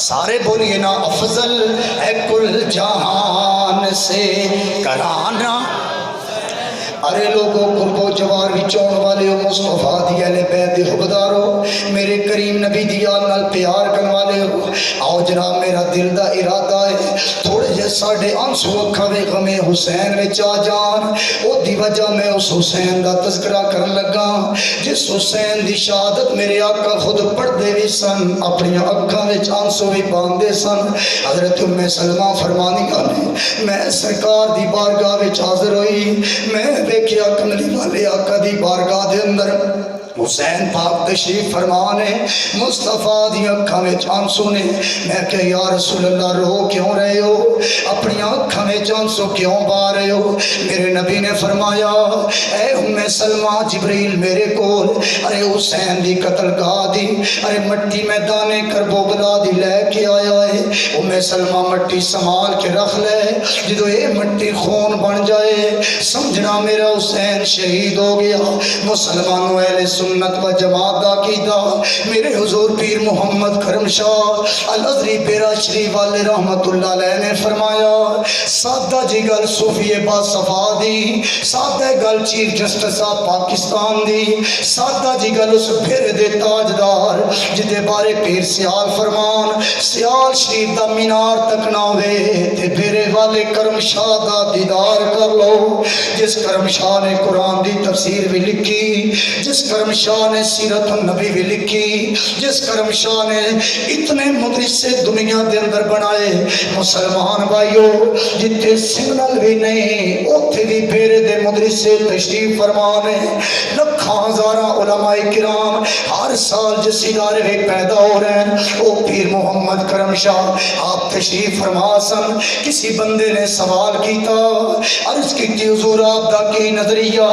سارے بولیے نا افضل ہے کل جہان سے کرانا. ارے لوگوں قرب و جوار بھی چون والے ہو مصطفیٰ دی اہل بیت دے حقدارو میرے کریم نبی دی یاد نال پیار کرن والے ہو. آؤ جناب میرا دل دا ارادہ ہے تھوڑے جے ساڈے آنسو اکھاں دے غم حسین وچ آ جان. او دی وجہ میں اس حسین دا تذکرہ کرن لگا جس حسین دی شہادت میرے آقا خود پڑھدے وی سن اپنی اکھاں وچ آنسو بھی پاندے سن. حضرت ام سلمہ فرمانیاں نے میں سرکار دی بارگاہ وچ حاضر ہوئی. میں دیکھیا کملی والے آقا دی بارگاہ دے اندر حسین پاک تشریف فرمانے مصطفیٰ دی اکھاں وچ آنسو نے. میں کہ یا رسول اللہ رو کیوں رہے ہو اپنی اکھاں وچ آنسو کیوں بہا رہے ہو. میرے نبی نے فرمایا اے ام سلمہ جبریل میرے کول ارے حسین دی قتل گاہ دی ارے مٹی میدان کربلا دی لے کے آیا ہے. ام سلمہ مٹی سنبھال کے رکھ لے جدو یہ مٹی خون بن جائے سمجھنا میرا حسین شہید ہو گیا. مسلمانوں اہل سنت و جماعت دا عقیدہ میرے حضور پیر محمد کرم شاہ الازری پیرا شریف والے رحمت اللہ علیہ نے فرمایا سادہ جی گل صوفی با صفا دی سادہ گل چیف جسٹس آف پاکستان دی سادہ جی گل اس پھر دے تاجدار جدے بارے پیر سیال فرمان سیال شریف دا مینار تک نہ ہوئے تے پھر والے کرم شاہ دا دیدار کر لو جس کرم شاہ نے قرآن دی تفسیر بھی لکھی جس کرم شاہ نے سیرت النبی بھی لکھی جس کرم شاہ نے اتنے مدرسے دنیا دے اندر بنائے. مسلمان بھائیو جتے سگنل بھی نہیں اوتھے بھی پیرے دے مدرسے تشریف فرمانے لکھاں ہزاراں علماء کرام ہر سال جس ادارے میں پیدا ہو رہے ہیں او پیر محمد کرم شاہ آپ تشریف فرما سن. کسی بندے نے سوال کیتا عرض کی حضور آپ دا کی نظریہ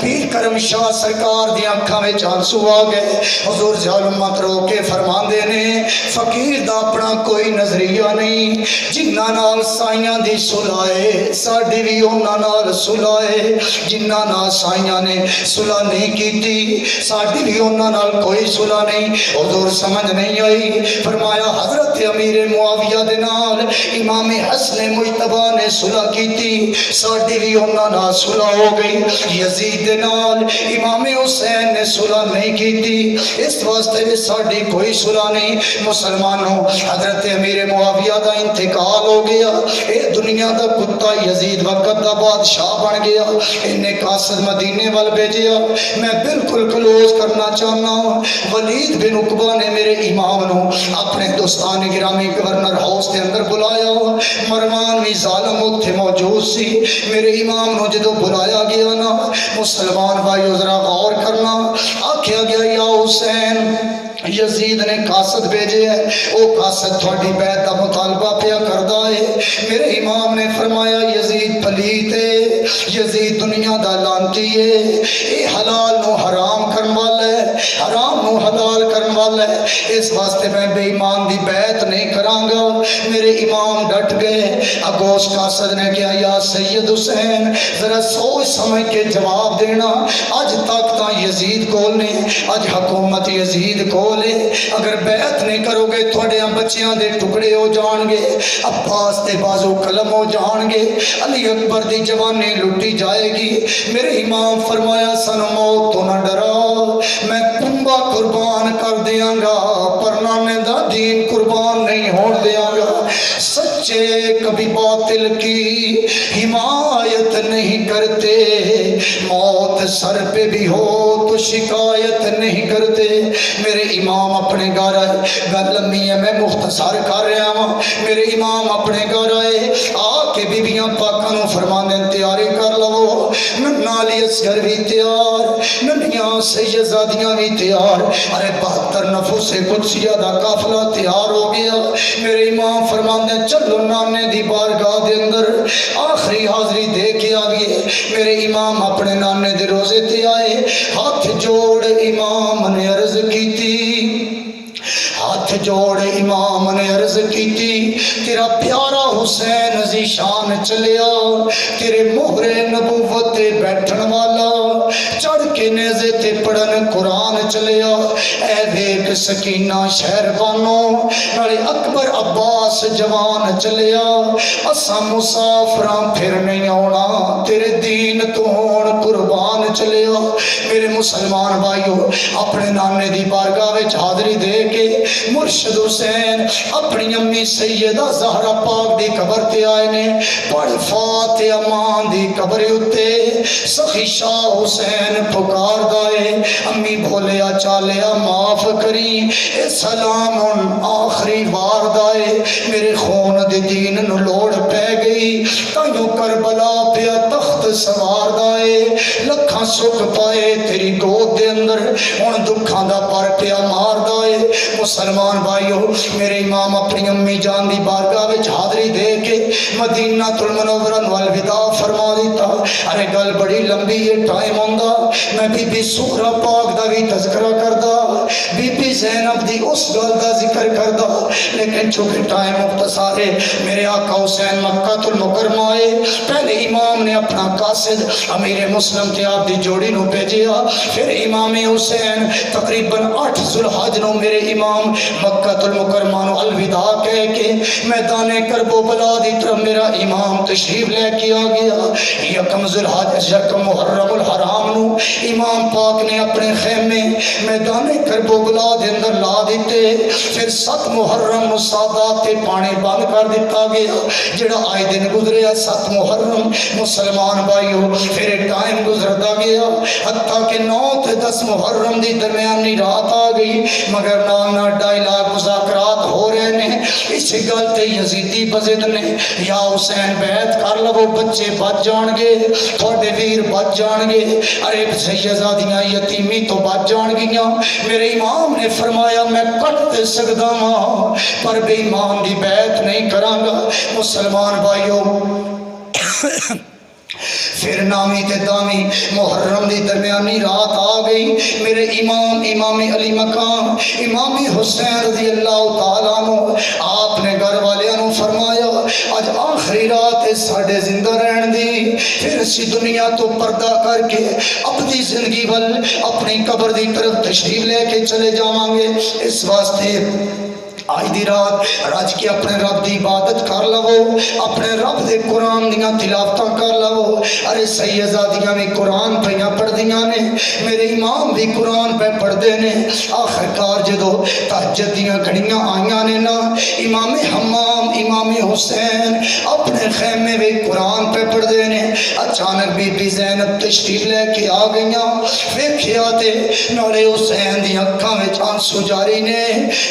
پیر کرم شاہ سرکار دی آنکھاں میں آنسو آ گئے. حضور ظالم مت رو کے فرماندے نے فقیر دا اپنا کوئی نظریہ نہیں جنہاں نال سائیاں دی سلائے ساڈی وی انہاں نال سلائے جنہاں نال سائیاں نے صلح نہیں کیتی ساڈی وی انہاں نال کوئی صلح نہیں. حضور سمجھ نہیں آئی فرمایا حضرت امیر معاویہ دے نال امام حسن مجتبی نے صلح کیتی ساڈی وی انہاں نال صلح ہو گئی. یزید دے نال امام حسین نے صلح نہیں کیتی اس واسطے بھی ساڈی کوئی صلح نہیں. مسلمانوں حضرت امیر معاویہ دا انتقال ہو گیا اے دنیا دا کتا یزید وقت دا بادشاہ بن گیا انہیں قاصد مدینے وال بھیجیا. میں بالکل کلوز کرنا چاہنا ہوں ولید بن عقبہ نے میرے امام نو اپنے دوستان گرامی گورنر ہاؤس کے اندر بلایا مروان بھی ظالم اتھے موجود سی. میرے امام نو جدو بلایا گیا نا مسلمان بھائیو ذرا غور کرنا آکھیا گیا یا حسین یزید نے قاصد بھیجے ہے او قاصد تھوڑی بیعت دا مطالبہ پیا کردا ہے. میرے امام نے فرمایا یزید پلیت ہے یزید دنیا دا لانتی ہے اے حلال نو حرام کرن والا ہے حرام نو حلال کرن والا ہے اس واسطے میں بے ایمان دی بیعت نہیں کراں گا. میرے امام ڈٹ گئے. اگوش قاصد نے کہا یا سید حسین ذرا سوچ سمجھ کے جواب دینا اج تک تا یزید کول نے اج حکومت یزید کول اگر بیعت نہیں کرو گے تھوڑے بچیاں دے ٹکڑے ہو جان گے عباس دے بازو قلم ہو جان گے علی اکبر دی جوانی لٹی جائے گی. میرے امام فرمایا سن موت تو نہ ڈرا میں کنبا قربان کر دیاں گا پر نانے دا دین قربان نہیں ہون دیاں گا. سچے کبھی باطل کی حمایت نہیں کرتے موت سر پہ بھی ہو تو شکایت نہیں کرتے. میرے امام اپنے گھر آئے گل لمبی ہے میں مختصر کر رہا ہوں. میرے امام اپنے گھر آئے آ کے بیبیاں پاکاں فرمانے تیاری کر لو ننا علی اصغر بھی تیار ننیاں سیدزادیاں بھی تیار ارے 72 نفوس قدسیہ دا قافلہ تیار ہو گیا. میرے امام فرمانے چلو نانے دی بارگاہ دے اندر آخری حاضری دے کے آئیے. میرے امام اپنے نانے دے روزے تے آئے ہاتھ جوڑ امام نے عرض کی ہاتھ جوڑ امام نے عرض کی تیرا پیارا حسین ذی شان چلیا تیرے مہر نبوت بیٹھن والا چڑھ کے نیزے تے پڑھن قرآن چلیا اے دیکھ سکینہ شہر بانو نال نالے اکبر عباس جوان چلیا اساں مسافراں پھر نہیں آنا تیرے دین تو ہون قربان چلیا میرے مسلمان بھائیو اپنے نانے دی بارگاہ وچ حاضری دے کے مرشد حسین اپنی امی سیدہ زہرا پاک دی قبر تے آئے نے پڑھ فاتحہ مان دی قبر اتے سخی شاہ حسین پکار دائے امی بھولیا چالیا معاف کری اے سلام آخری وار دائے میرے خون دے دین نو لوڑ پہ گئی تائیوں کربلا پیا تخت سوار دائے لکھاں سکھ پائے تیری گود دے اندر ان دکھاں دا پر پیا مار دائے مسلمان بھائیو میرے امام اپنی امی جان دی بارگاہ وچ حاضری دے کے مدینہ المنورہ والوداع فرما دیتا ارے گل بڑی لمبی ہے ٹائم ہوندا میں بی بی سغرا پاک دا بھی تذکرہ کردا بی بی زینب دی اس گل دا ذکر کردا لیکن چونکہ ٹائم مختصر ہے میرے آقا حسین مکہ المکرمہ آئے پہلے امام نے اپنا قاصد امیر مسلم تے آپ دی جوڑی نو بھیجیا پھر امام حسین تقریباً 8 ذوالحج نو میرے امام مکہ المکرمہ نو الوداع کہہ کے میدان کرب و بلا دی طرف میرا امام تشریف لے کے آ گیا یکم ذوالحج یکم محرم الحرام نو امام پاک نے اپنے خیمے میدان کرب و بلا دے اندر لا دیتے پھر 7 محرم نو سادات تے پانے بند کر دیتا گیا جڑا آئے دن گزریا 7 محرم مسلمان بھائیو پھر ٹائم گزرتا گیا حتیٰ کہ 9 تے 10 محرم دی درمیانی رات آ گئی مگر نانا ڈائلاگ مذاکرات ہو رہے نے اسی گل تے یزیدی بزد نے یا حسین بیعت کر لو بچے بچ جان گے تھوڑے ویر بچ جان گے ارے سیدزادیاں یتیمی تو بچ جان گیاں میرے امام نے فرمایا میں کٹ تے سکدا ہاں پر بے ایمان دی بیعت نہیں کراں گا مسلمان بھائیو پھر نامی تے دامی محرم دی درمیانی رات آ گئی میرے امام علی مقام امام حسین رضی اللہ تعالیٰ عنہ آپ نے گھر والوں نے فرمایا آج آخری رات ہے ساڑھے زندہ رہن دی پھر اسی دنیا تو پردہ کر کے اپنی زندگی ول اپنی قبر دی طرف تشریف لے کے چلے جاواں گے اس واسطے آج دی رات رج کے اپنے رب دی عبادت کر لو اپنے رب دے قرآن دیاں تلاوتاں کر لو ارے سیدزادیاں بھی قرآن پہیاں پڑھ دیاں نے میرے امام بھی قرآن پہ پڑھ دے نے آخر کار جدو تہجد دیاں گھڑیاں آئیاں نے نا امام حمام امام حسین اپنے خیمے بھی قرآن پہ پڑھ دے نے اچانک بی بی زینب تشریف لے کے آ گئیاں ویکھیا تے نالے حسین دی اکھاں وچ آنسو جاری نے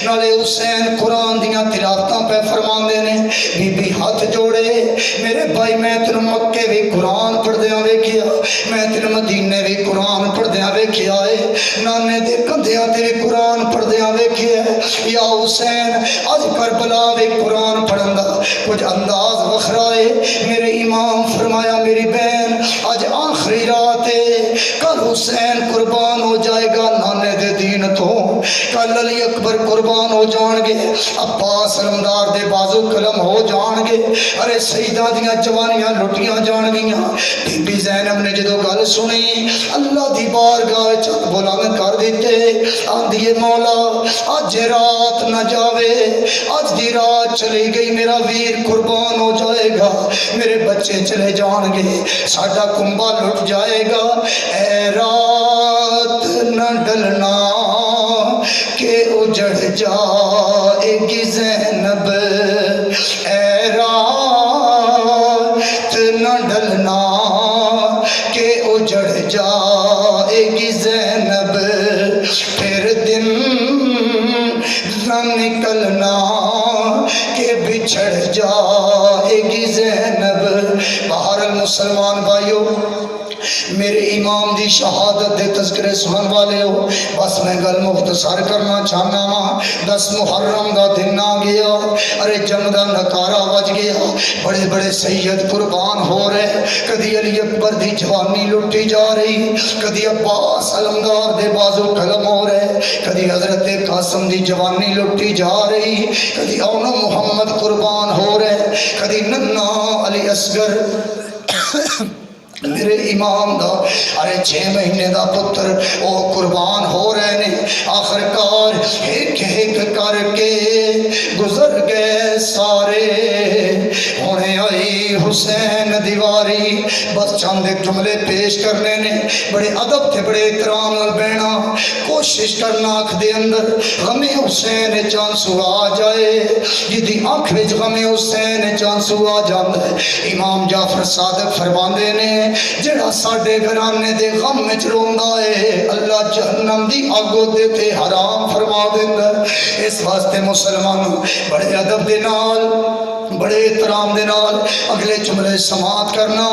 نالے حسین قرآن دیاں تلاوتاں پہ فرماندے نے بی بی ہاتھ جوڑے میرے بھائی میں تینو مکے بھی قرآن پڑھ دیاں ویکھیا میں تینو مدینے بھی قرآن پڑھ دیاں ویکھیا ہے نانے دے کندھیاں تے بھی قرآن پڑھ دیاں ویکھیا ہے یا حسین اج کربلا بھی قرآن پڑھن دا کچھ انداز وکھرا ہے میرے امام فرمایا میری بہن اج آخری رات ہے کل حسین قربان ہو جائے گا نانے دے دین تو کل علی اکبر قربان ہو جان گے عباس علمدار دے بازو قلم ہو جان گے ارے سیدہ دیاں جوانیاں لٹیاں جان گیاں بی بی زینب نے جدو گل سنی اللہ دی بارگاہ چت بلند کر دیتے آندیے مولا اج رات نہ جاوے اج دی رات چلی گئی میرا ویر قربان ہو جائے گا میرے بچے چلے جان گے ساڈا کنبا لٹ جائے گا اے رات نہ ڈلنا کہ اجڑ جائے گی زینب اے رات نہ ڈلنا کہ اجڑ جائے گی زینب پھر دن نہ نکلنا کہ بچھڑ جائے گی زینب بہر مسلمان بھائیو میرے امام دی شہادت دے تذکرے سنن والے ہو بس میں گل مختصر کرنا چاہنا ہاں 10 محرم دا دن آ گیا ارے جنگ دا نکارا بج گیا بڑے بڑے سید قربان ہو رہے کدی علی اکبر دی جوانی لٹی جا رہی کدی عباس علمدار دے بازو قلم ہو رہے کدی حضرت قاسم دی جوانی لٹی جا رہی کدی اون محمد قربان ہو رہے کدی ننا علی اصغر میرے امام دا ارے 6 مہینے دا پتر او قربان ہو رہے نے، آخر کار ایک ایک کر کے گزر گئے سارے، ہونے آئی حسین دیواری، بس چند ایک جملے پیش کرنے نے، بڑے ادب تے بڑے احترام نال بہنا، کوشش کرنا آنکھ دے اندر غم حسین چانسو آ جائے، جدی آنکھ وچ غم حسین چانسو آ جاندا ہے۔ امام جعفر صادق فرماندے نے جڑا ساڈے گھرانے دے غم وچ روندا ہے اللہ جہنم دی اگ دے تے حرام فرما دیندا ہے۔ اس واسطے مسلمانوں بڑے ادب دے نال بڑے احترام دے نال اگلے جملے سماعت کرنا۔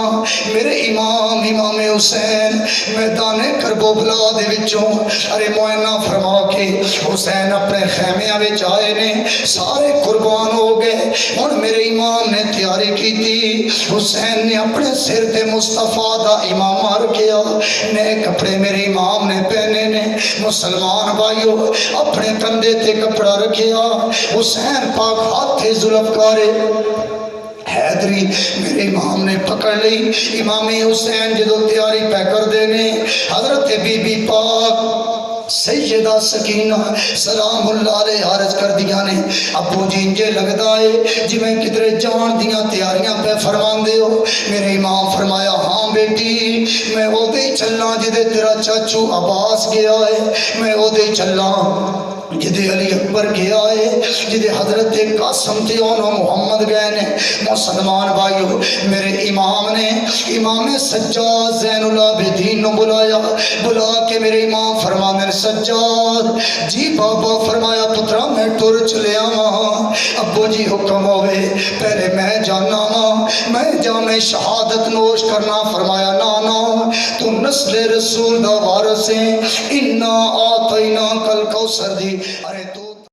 میرے امام حسین میدان کربلا دے وچوں ارے معائنہ فرما کے حسین اپنے خیمیاں وچ آئے نے، سارے قربان ہو گئے۔ ہن میرے امام نے تیاری کیتی، حسین نے اپنے سر تے مصطفیٰ دا امامہ رکھیا، نئے کپڑے میرے امام نے پہنے نے۔ مسلمان بھائیو اپنے کندھے تے کپڑا رکھیا، حسین پاک ہاتھ ذوالفقار حیدری میرے امام نے پکڑ لی۔ امام حسین جدو تیاری پہ کر دینے، حضرت بی بی پاک سیدہ سکینہ سلام اللہ علیہ عرض کر دیا نے، ابو جی انجے لگتا ہے جی میں کدھر جان دیاں تیاریاں پہ فرمان دے ہو؟ میرے امام فرمایا ہاں بیٹی میں وہ دے چلنا جدے تیرا چاچو عباس گیا ہے، میں وہ دے چلنا جدے علی اکبر گیا ہے، جدے حضرت قاسم تھے انہوں محمد گئے نے۔ مسلمان بھائیو میرے امام نے امام سجاد زین العابدین نو بلایا، بلا کے میرے امام فرمانے سجاد جی بابا، فرمایا پترا میں ٹر چلے آواں، ابو جی حکم ہوئے پہلے میں جانا وا، میں جامع شہادت نوش کرنا، فرمایا نانا تو نسل رسول دا وارث ہے، انا آتینا کل کوثر دی